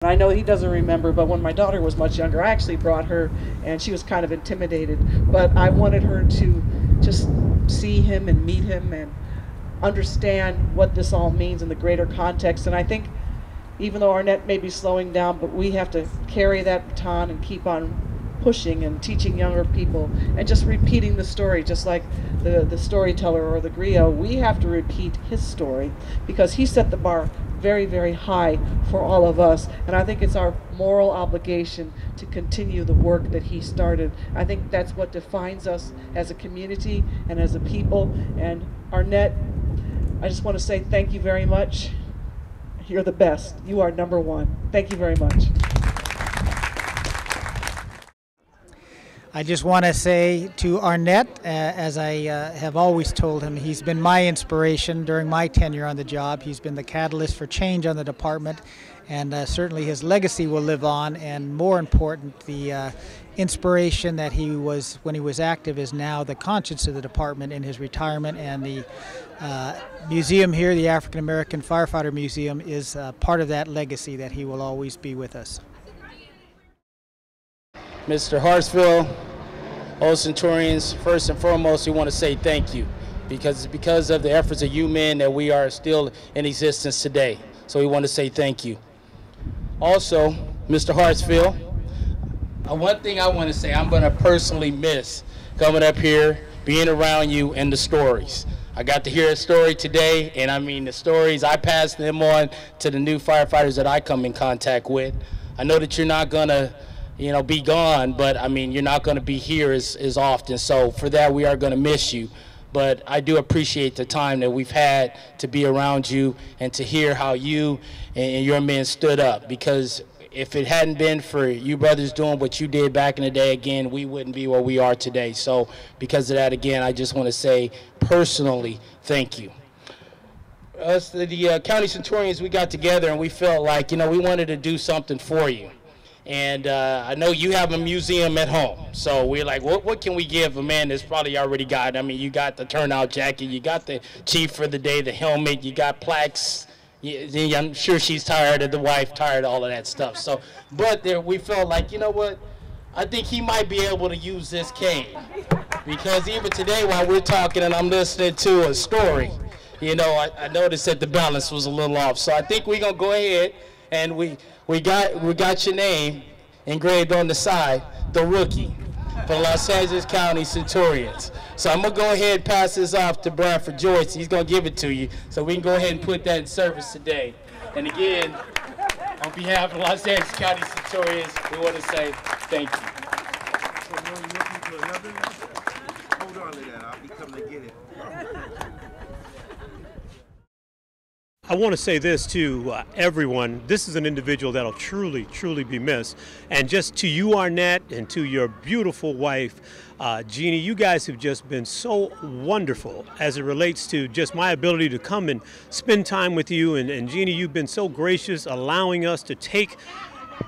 I know he doesn't remember, but when my daughter was much younger, I actually brought her, and she was kind of intimidated. But I wanted her to just see him and meet him and understand what this all means in the greater context. And I think even though Arnett may be slowing down, but we have to carry that baton and keep on pushing and teaching younger people and just repeating the story, just like the storyteller or the griot. We have to repeat his story because he set the bar very, very high for all of us, and I think it's our moral obligation to continue the work that he started. I think that's what defines us as a community and as a people. And Arnett, I just want to say thank you very much. You're the best. You are number one. Thank you very much. I just want to say to Arnett, as I have always told him, he's been my inspiration during my tenure on the job. He's been the catalyst for change on the department, and certainly his legacy will live on. And more important, the inspiration that he was when he was active is now the conscience of the department in his retirement. And the museum here, the African-American Firefighter Museum, is part of that legacy that he will always be with us. Mr. Hartsfield, all Centurions, first and foremost, we want to say thank you because it's because of the efforts of you men that we are still in existence today. So we want to say thank you. Also, Mr. Hartsfield, one thing I want to say, I'm going to personally miss coming up here, being around you, and the stories. I got to hear a story today, and I mean the stories, I pass them on to the new firefighters that I come in contact with. I know that you're not going to be gone, but I mean, you're not going to be here as often. So for that, we are going to miss you. But I do appreciate the time that we've had to be around you and to hear how you and your men stood up. Because if it hadn't been for you brothers doing what you did back in the day, again, we wouldn't be where we are today. So because of that, again, I just want to say personally, thank you. Us, the County Centurions, we got together and we felt like, we wanted to do something for you. And I know you have a museum at home, so we're like, what can we give a man that's probably already got? I mean, you got the turnout jacket, you got the chief for the day, the helmet, you got plaques. I'm sure she's tired of the wife, tired of all of that stuff. So, but we felt like, what? I think he might be able to use this cane. Because even today while we're talking and I'm listening to a story, I noticed that the balance was a little off. So I think we're going to go ahead and we got your name engraved on the side, the rookie for the Los Angeles County Centurions. So I'm going to go ahead and pass this off to Bradford Joyce. He's going to give it to you so we can go ahead and put that in service today. And again, on behalf of the Los Angeles County Centurions, we want to say thank you. Hold on to that. I'll be coming to get it. I want to say this to everyone. This is an individual that'll truly, truly be missed. And just to you, Arnett, and to your beautiful wife, Jeannie, you guys have just been so wonderful as it relates to just my ability to come and spend time with you. And Jeannie, you've been so gracious, allowing us to take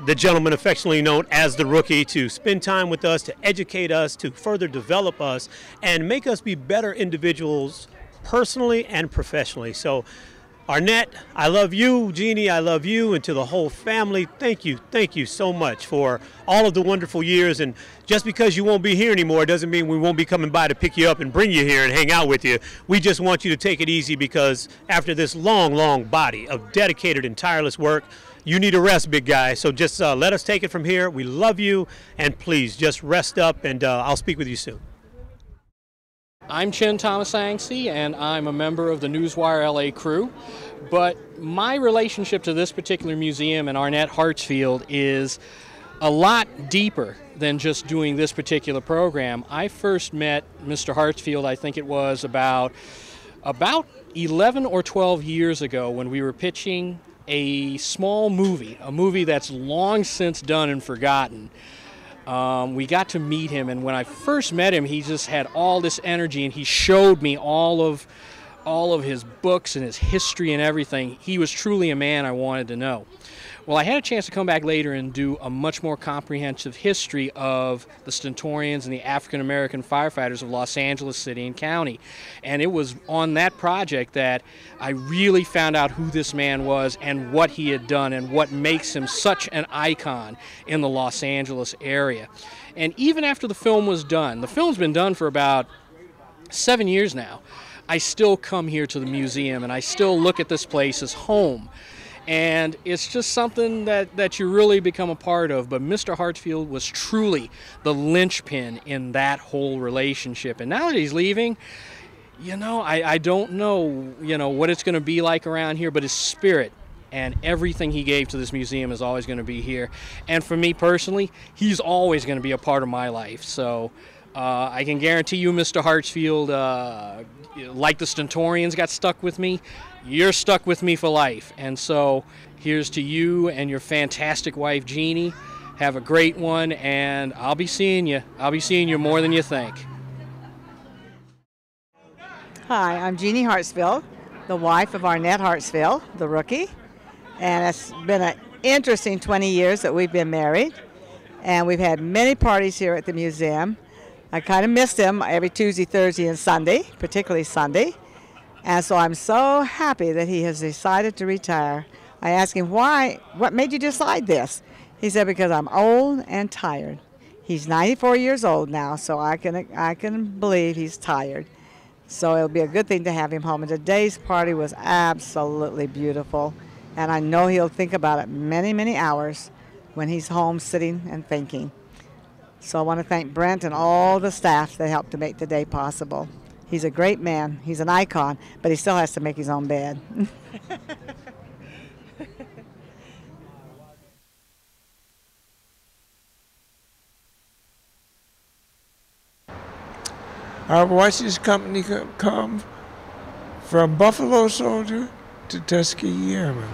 the gentleman affectionately known as the rookie to spend time with us, to educate us, to further develop us, and make us be better individuals personally and professionally. So Arnett, I love you. Jeannie, I love you. And to the whole family, thank you so much for all of the wonderful years. And just because you won't be here anymore doesn't mean we won't be coming by to pick you up and bring you here and hang out with you. We just want you to take it easy because after this long, long body of dedicated and tireless work, you need a rest, big guy. So just let us take it from here. We love you. And please just rest up, and I'll speak with you soon. I'm Thammasaengsri, and I'm a member of the Newswire L.A. crew. But my relationship to this particular museum and Arnett Hartsfield is a lot deeper than just doing this particular program. I first met Mr. Hartsfield, I think it was about 11 or 12 years ago when we were pitching a small movie, a movie that's long since done and forgotten. We got to meet him, and when I first met him, he just had all this energy, and he showed me all of his books and his history and everything. He was truly a man I wanted to know. Well, I had a chance to come back later and do a much more comprehensive history of the Stentorians and the African-American firefighters of Los Angeles City and County. And it was on that project that I really found out who this man was and what he had done and what makes him such an icon in the Los Angeles area. And even after the film was done, the film's been done for about 7 years now, I still come here to the museum and I still look at this place as home. And it's just something that you really become a part of. But Mr. Hartsfield was truly the linchpin in that whole relationship. And now that he's leaving, you know, I don't know, you know, what it's going to be like around here, but his spirit and everything he gave to this museum is always going to be here. And for me personally, he's always going to be a part of my life. So I can guarantee you, Mr. Hartsfield, like the Stentorians got stuck with me, you're stuck with me for life. And so here's to you and your fantastic wife, Jeannie. Have a great one, and I'll be seeing you. I'll be seeing you more than you think. Hi, I'm Jeannie Hartsfield, the wife of Arnett Hartsfield, the rookie. And it's been an interesting 20 years that we've been married. And we've had many parties here at the museum. I kind of missed him every Tuesday, Thursday, and Sunday, particularly Sunday. And so I'm so happy that he has decided to retire. I asked him, why? What made you decide this? He said, because I'm old and tired. He's 94 years old now, so I can believe he's tired. So it'll be a good thing to have him home. And today's party was absolutely beautiful. And I know he'll think about it many, many hours when he's home sitting and thinking. So I want to thank Brent and all the staff that helped to make today possible. He's a great man. He's an icon, but he still has to make his own bed. I've watched this company come from Buffalo Soldier to Tuskegee Airman.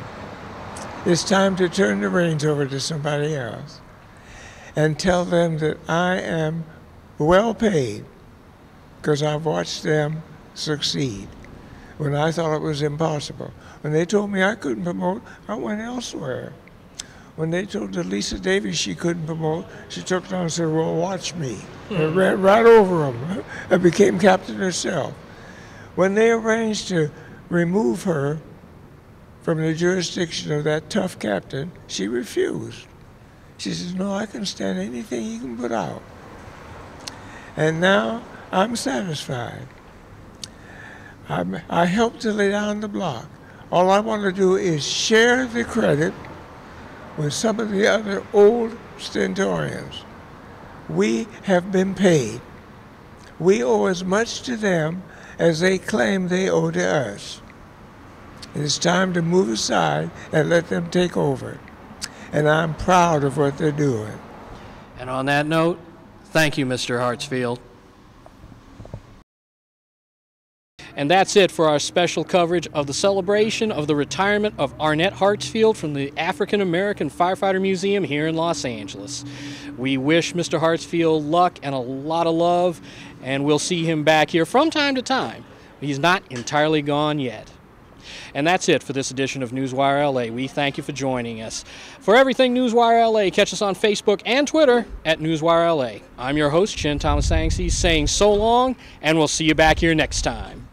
It's time to turn the reins over to somebody else and tell them that I am well paid because I've watched them succeed when I thought it was impossible. When they told me I couldn't promote, I went elsewhere. When they told Lisa Davis she couldn't promote, she took it down and said, well, watch me. And ran right over them and became captain herself. When they arranged to remove her from the jurisdiction of that tough captain, she refused. She says, no, I can stand anything you can put out. And now I'm satisfied. I helped to lay down the block. All I want to do is share the credit with some of the other old Stentorians. We have been paid. We owe as much to them as they claim they owe to us. It's time to move aside and let them take over. And I'm proud of what they're doing. And on that note, thank you, Mr. Hartsfield. And that's it for our special coverage of the celebration of the retirement of Arnett Hartsfield from the African-American Firefighter Museum here in Los Angeles. We wish Mr. Hartsfield luck and a lot of love, and we'll see him back here from time to time. He's not entirely gone yet. And that's it for this edition of Newswire L.A. We thank you for joining us. For everything Newswire L.A., catch us on Facebook and Twitter at Newswire L.A. I'm your host, Thammasaengsri, saying so long, and we'll see you back here next time.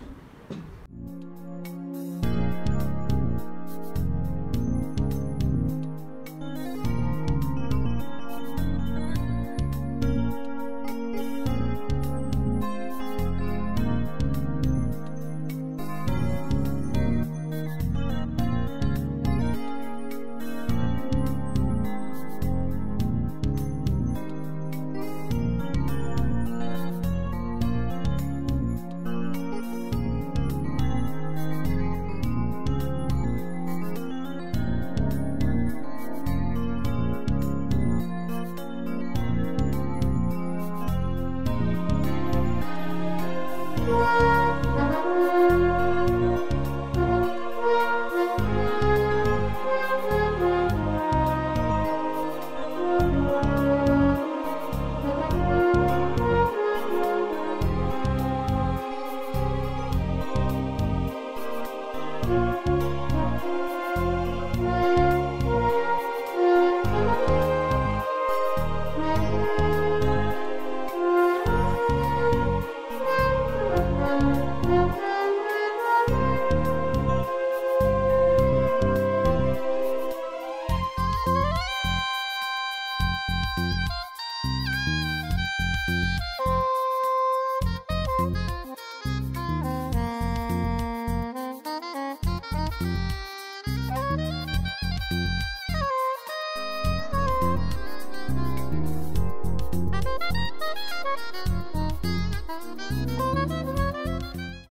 you.